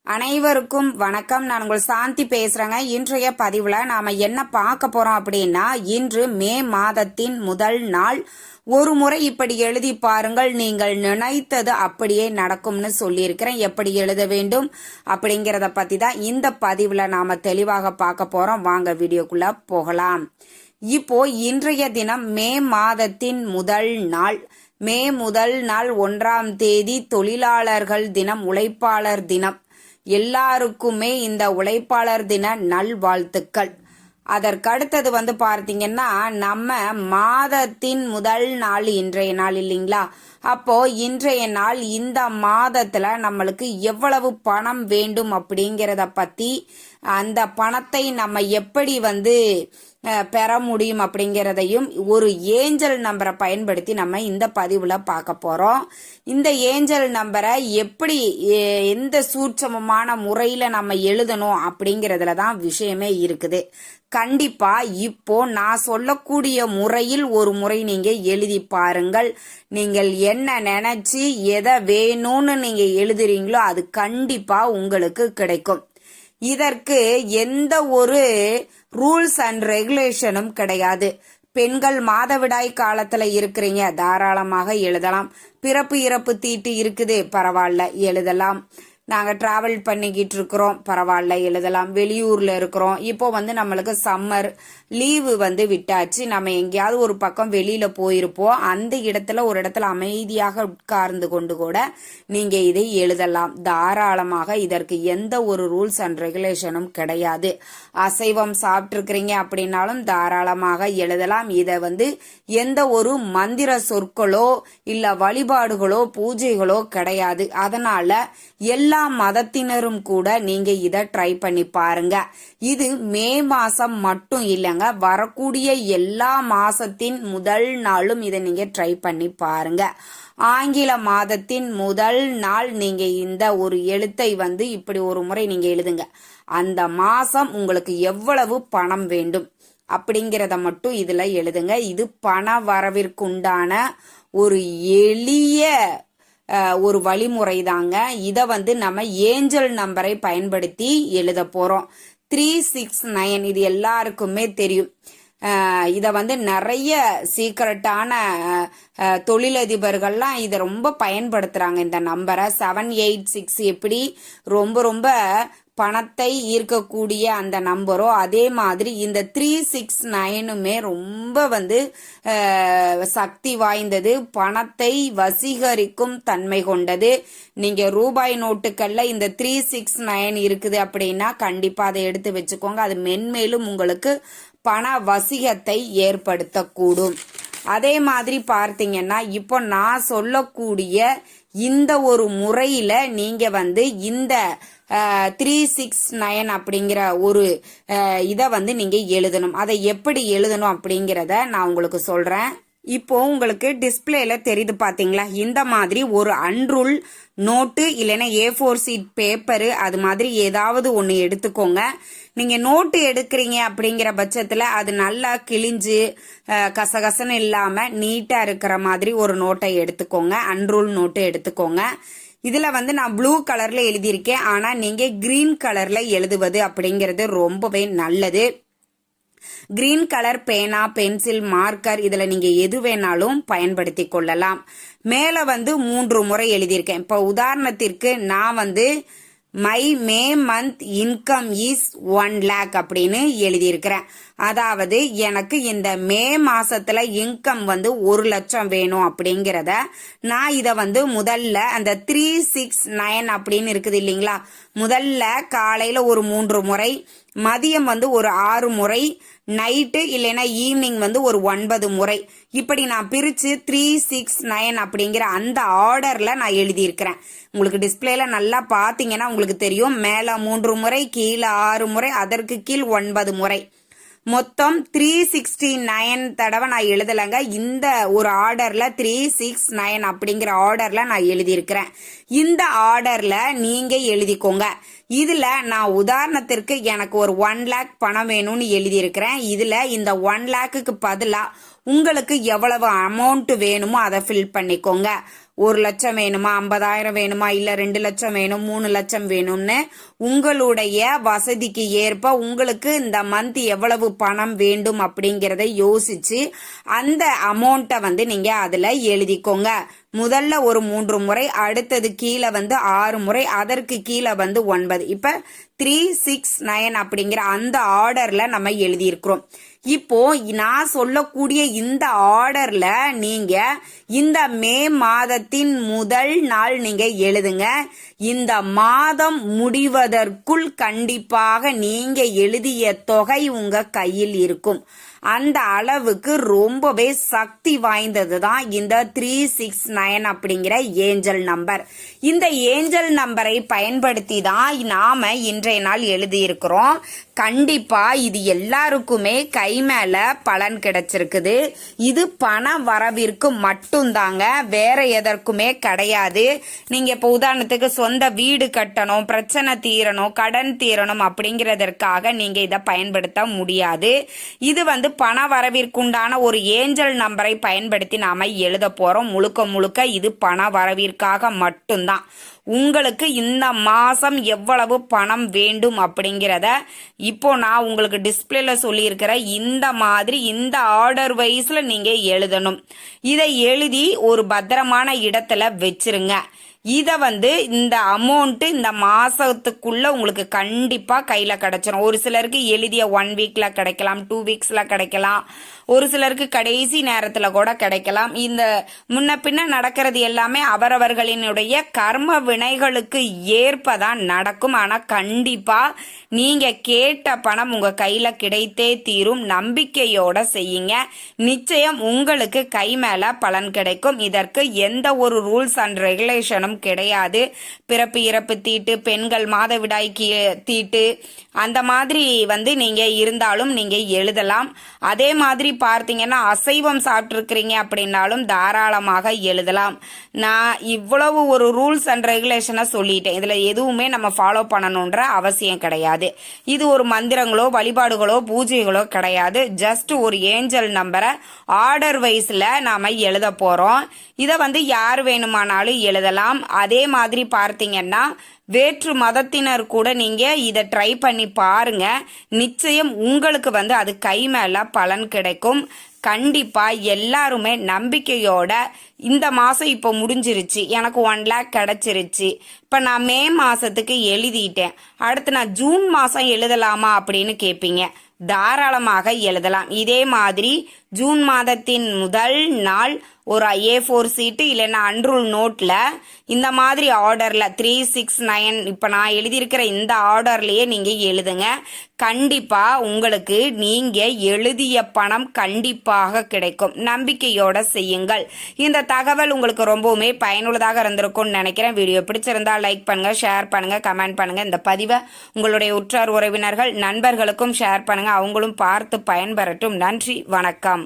அனைவருக்கும் வணக்கம். நான் உங்கள் சாந்தி பேசுறேங்க. இன்றைய பதிவுல நாம என்ன பார்க்க போறோம் அப்படின்னா, இன்று மே மாதத்தின் முதல் நாள். ஒரு முறை இப்படி எழுதி பாருங்கள், நீங்கள் நினைத்தது அப்படியே நடக்கும்னு சொல்லியிருக்கிறேன். எப்படி எழுத வேண்டும் அப்படிங்கிறத பத்தி தான் இந்த பதிவுல நாம தெளிவாக பார்க்க போறோம். வாங்க வீடியோக்குள்ள போகலாம். இப்போ இன்றைய தினம் மே மாதத்தின் முதல் நாள். மே முதல் நாள் 1ஆம் தேதி தொழிலாளர்கள் தினம், உழைப்பாளர் தினம். எல்லாருக்குமே இந்த உழைப்பாளர் தின நல்வாழ்த்துக்கள். அதற்கடுத்தது பார்த்தீங்கன்னா, நம்ம மாதத்தின் முதல் நாள் இன்றைய நாள் இல்லைங்களா? அப்போ இன்றைய நாள் இந்த மாதத்துல நம்மளுக்கு எவ்வளவு பணம் வேண்டும் அப்படிங்கிறத பத்தி, அந்த பணத்தை நம்ம எப்படி பெற முடியும் அப்படிங்கிறதையும் ஒரு ஏஞ்சல் நம்பரை பயன்படுத்தி நம்ம இந்த பதிவுல பார்க்க போறோம். இந்த ஏஞ்சல் நம்பரை எப்படி எந்த சூட்சமமான முறையில நம்ம எழுதணும் அப்படிங்கறதுல தான் விஷயமே இருக்குது. கண்டிப்பா இப்போ நான் சொல்லக்கூடிய முறையில் ஒரு முறை நீங்க எழுதி பாருங்கள். நீங்கள் என்ன நினைச்சு எதை வேணும்னு நீங்க எழுதுறீங்களோ அது கண்டிப்பா உங்களுக்கு கிடைக்கும். இதற்கு எந்த ஒரு ரூல்ஸ் அண்ட் ரெகுலேஷனும் கிடையாது. பெண்கள் மாதவிடாய் காலத்துல இருக்கிறீங்க, தாராளமாக எழுதலாம். பிறப்பு இறப்பு தீட்டு இருக்குது, பரவாயில்ல எழுதலாம். நாங்க டிராவல் பண்ணிக்கிட்டு இருக்கிறோம், பரவாயில்ல எழுதலாம். வெளியூர்ல இருக்கிறோம், இப்போ நம்மளுக்கு சம்மர் லீவு விட்டாச்சு, நம்ம எங்கேயாவது ஒரு பக்கம் வெளியில போயிருப்போம். அந்த இடத்துல ஒரு இடத்துல அமைதியாக உட்கார்ந்து கொண்டு கூட நீங்க இதை எழுதலாம் தாராளமாக. இதற்கு எந்த ஒரு ரூல்ஸ் அண்ட் ரெகுலேஷனும் கிடையாது. அசைவம் சாப்பிட்டு இருக்கிறீங்க அப்படின்னாலும் தாராளமாக எழுதலாம். இதை எந்த ஒரு மந்திர சொற்களோ இல்ல வழிபாடுகளோ பூஜைகளோ கிடையாது. அதனால எல்லா மதத்தினரும் கூட நீங்க இத ட்ரை பண்ணி பாருங்க. இது மே மாசம் மட்டும் இல்லைங்க, வரக்கூடிய எல்லா மாசத்தின் முதல் நாளும் இதை நீங்க ட்ரை பண்ணி பாருங்க. ஆங்கில மாதத்தின் முதல் நாள் நீங்க இந்த ஒரு எழுத்தை இப்படி ஒரு முறை நீங்க எழுதுங்க. அந்த மாசம் உங்களுக்கு எவ்வளவு பணம் வேண்டும் அப்படிங்கிறத மட்டும் இதுல எழுதுங்க. இது பண வரவிற்குண்டான ஒரு எளிய ஒரு வழிமுறை தாங்க. இத நம்ம ஏஞ்சல் நம்பரை பயன்படுத்தி எழுத போறோம். 369 இது எல்லாருக்குமே தெரியும். இத நிறைய சீக்கிரட்டான தொழிலதிபர்கள்லாம் இதை ரொம்ப பயன்படுத்துறாங்க. இந்த நம்பரை 786 எப்படி ரொம்ப ரொம்ப பணத்தை ஈர்க்கக்கூடிய அந்த நம்பரோ, அதே மாதிரி இந்த 369மே ரொம்ப சக்தி வாய்ந்தது, பணத்தை வசீகரிக்கும் தன்மை கொண்டது. நீங்க ரூபாய் நோட்டுக்கள்ல இந்த 369 இருக்குது அப்படின்னா கண்டிப்பா அதை எடுத்து வச்சுக்கோங்க. அது மென்மேலும் உங்களுக்கு பண வசிகத்தை ஏற்படுத்தக்கூடும். அதே மாதிரி பார்த்தீங்கன்னா, இப்போ நான் சொல்லக்கூடிய இந்த ஒரு முறையில நீங்க இந்த 369 அப்படிங்கிற ஒரு இதை நீங்க எழுதணும். அதை எப்படி எழுதணும் அப்படிங்கிறத நான் உங்களுக்கு சொல்றேன். இப்போ உங்களுக்கு டிஸ்பிளேல தெரியுது பாத்தீங்களா? இந்த மாதிரி ஒரு அன்ரூல் நோட்டு இல்லைன்னா A4 சீட் பேப்பரு, அது மாதிரி ஏதாவது ஒன்று எடுத்துக்கோங்க. நீங்க நோட்டு எடுக்கிறீங்க அப்படிங்கிற பட்சத்துல அது நல்லா கிழிஞ்சு கசகசன்னு இல்லாம நீட்டா இருக்கிற மாதிரி ஒரு நோட்டை எடுத்துக்கோங்க. அன்ரூல் நோட்டு எடுத்துக்கோங்க. இதுல நான் ப்ளூ கலர்ல எழுதியிருக்கேன், ஆனா நீங்க கிரீன் கலர்ல எழுதுவது அப்படிங்கிறது ரொம்பவே நல்லது. கிரீன் கலர் பேனா, பென்சில், மார்க்கர் இதுல நீங்க எது வேணாலும் பயன்படுத்தி கொள்ளலாம். மேல 3 முறை எழுதியிருக்கேன். இப்ப உதாரணத்திற்கு நான் my May month income is 1 lakh அப்படின்னு எழுதியிருக்கிறேன். அதாவது எனக்கு இந்த மே மாசத்துல இன்கம் 1 லட்சம் வேணும் அப்படிங்கிறத நான் இத முதல்ல அந்த 369 அப்படின்னு இருக்குது இல்லைங்களா, முதல்ல காலையில ஒரு 3 முறை, மதியம் ஒரு 6 முறை, நைட்டு இல்லைன்னா ஈவினிங் ஒரு 9 முறை, இப்படி நான் பிரிச்சு 369 அப்படிங்கிற அந்த ஆர்டர்ல நான் எழுதியிருக்கிறேன். உங்களுக்கு டிஸ்பிளேல நல்லா பாத்தீங்கன்னா உங்களுக்கு தெரியும். மேல 3 முறை, கீழே 6 முறை, அதற்கு கீழ் 9 முறை, மொத்தம் 369 தடவை நான் எழுதலைங்க. இந்த ஒரு ஆர்டர்ல 369 அப்படிங்கிற ஆர்டர்ல நான் எழுதியிருக்கிறேன். இந்த ஆர்டர்ல நீங்க எழுதிக்கோங்க. இதுல நான் உதாரணத்திற்கு எனக்கு ஒரு 1 lakh பணம் வேணும்னு எழுதியிருக்கிறேன். இதுல இந்த 1 lakhக்கு பதிலா உங்களுக்கு எவ்வளவு அமௌண்ட் வேணுமோ அதை ஃபில் பண்ணிக்கோங்க. 1 லட்சம் வேணுமா, 50,000 வேணுமா, இல்ல 2 லட்சம் வேணும், 3 லட்சம் வேணும்னு உங்களுடைய வசதிக்கு ஏற்ப உங்களுக்கு இந்த மந்த் எவ்வளவு பணம் வேண்டும் அப்படிங்கிறத யோசிச்சு அந்த அமௌண்ட்டை வந்து நீங்க அதுல எழுதிக்கோங்க. முதல்ல ஒரு 3 முறை, அடுத்தது கீழே வந்து 6 முறை, அதற்கு கீழே வந்து 9. இப்ப 3, 6, 9 அப்படிங்கிற அந்த ஆர்டர்ல நம்ம எழுதியிருக்கிறோம். இப்போ நான் சொல்லக்கூடிய இந்த ஆர்டர்ல நீங்க இந்த மே மாதத்தின் முதல் நாள் நீங்க எழுதுங்க. இந்த மாதம் முடிவதற்குள் கண்டிப்பாக நீங்க எழுதிய தொகை உங்க கையில் இருக்கும். அந்த அளவுக்கு ரொம்பவே சக்தி வாய்ந்தது தான் இந்த 369 அப்படிங்கிற ஏஞ்சல் நம்பர். இந்த ஏஞ்சல் நம்பரை பயன்படுத்தி தான் நாம இன்றைய நாள் எழுதியிருக்கிறோம். கண்டிப்பா இது எல்லாருக்குமே கை மேல பலன் கிடைச்சிருக்குது. இது பண வரவிற்கு மட்டும்தாங்க, வேற எதற்குமே கிடையாது. நீங்க இப்ப உதாரணத்துக்கு சொந்த வீடு கட்டணும், பிரச்சனை தீரணும், கடன் தீரணும் அப்படிங்கிறதற்காக நீங்க இதை பயன்படுத்த முடியாது. இது வந்து பண வரவிற்குண்டான ஒரு ஏஞ்சல் நம்பரை பயன்படுத்தி நாம எழுத போறோம். முழுக்க முழுக்க இது பண வரவிற்காக மட்டும்தான். உங்களுக்கு இந்த மாசம் எவ்வளவு பணம் வேண்டும் அப்படிங்கிறத இப்போ நான் உங்களுக்கு டிஸ்பிளேல சொல்லியிருக்கிற இந்த மாதிரி இந்த ஆர்டர் வைஸ்ல நீங்க எழுதணும். இதை எழுதி ஒரு பத்திரமான இடத்துல வச்சிருங்க. இதை வந்து இந்த அமௌண்ட் இந்த மாசத்துக்குள்ள உங்களுக்கு கண்டிப்பா கையில கிடைச்சிடும். ஒரு சிலருக்கு எழுதிய 1 வீக்ல கிடைக்கலாம், 2 வீக்ஸ்ல கிடைக்கலாம், ஒரு சிலருக்கு கடைசி நேரத்துல கூட கிடைக்கலாம். இந்த முன்ன பின்ன நடக்கிறது எல்லாமே அவரவர்களினுடைய கர்ம வினைகளுக்கு ஏற்பதான் நடக்கும். ஆனா கண்டிப்பா நீங்க கேட்ட பணம் உங்க கையில கிடைத்தே தீரும். நம்பிக்கையோட செய்யுங்க, நிச்சயம் உங்களுக்கு கை மேல பலன் கிடைக்கும். இதற்கு எந்த ஒரு ரூல்ஸ் அண்ட் ரெகுலேஷனும் கிடையாது. பிறப்பு இறப்பு தீட்டு, பெண்கள் மாதவிடாய் தீட்டு அந்த மாதிரி வந்து நீங்க இருந்தாலும் நீங்க எழுதலாம். அதே மாதிரி பார்த்தீங்கன்னா அசைவம் சாப்பிட்டு இருக்கிறீங்க அப்படின்னாலும் தாராளமாக எழுதலாம். நான் இவ்வளவு ஒரு ரூல்ஸ் அண்ட் ரெகுலேஷனை சொல்லிட்டேன். இதுல எதுவுமே நம்ம ஃபாலோ பண்ணணுன்ற அவசியம் கிடையாது. இது ஒரு மந்திரங்களோ வழிபாடுகளோ பூஜைகளோ கிடையாது. ஜஸ்ட் ஒரு ஏஞ்சல் நம்பரை ஆர்டர் வைஸ்ல நாம எழுத போறோம். இதை வந்து யார் வேணுமானாலும் எழுதலாம். அதே மாதிரி பார்த்தீங்கன்னா வேற்று மதத்தினர் கூட நீங்க இதை ட்ரை பண்ணி பாருங்க. நிச்சயம் உங்களுக்கு வந்து அது கை மேல பலன் கிடைக்கும். கண்டிப்பா எல்லாருமே நம்பிக்கையோட இந்த மாசம் இப்போ முடிஞ்சிருச்சு, எனக்கு 1 லேக் கிடைச்சிருச்சு, இப்ப நான் மே மாசத்துக்கு எழுதிட்டேன், அடுத்து நான் ஜூன் மாசம் எழுதலாமா அப்படின்னு கேட்பீங்க. தாராளமாக எழுதலாம். இதே மாதிரி ஜூன் மாதத்தின் முதல் நாள் ஒரு A4 சீட்டு இல்லைன்னா அன்ரூல் நோட்ல இந்த மாதிரி ஆர்டர்ல 369 இப்ப நான் எழுதியிருக்கிற இந்த ஆர்டர்லயே நீங்க எழுதுங்க. கண்டிப்பா உங்களுக்கு நீங்க எழுதிய பணம் கண்டிப்பாக கிடைக்கும். நம்பிக்கையோட செய்யுங்கள். இந்த தகவல் உங்களுக்கு ரொம்பவுமே பயனுள்ளதாக இருந்திருக்கும்னு நினைக்கிறேன். வீடியோ பிடிச்சிருந்தா லைக் பண்ணுங்க, ஷேர் பண்ணுங்க, கமெண்ட் பண்ணுங்க. இந்த பதிவை உங்களுடைய உற்றார் உறவினர்கள் நண்பர்களுக்கும் ஷேர் பண்ணுங்க. அவங்களும் பார்த்து பயன்பெறட்டும். நன்றி, வணக்கம்.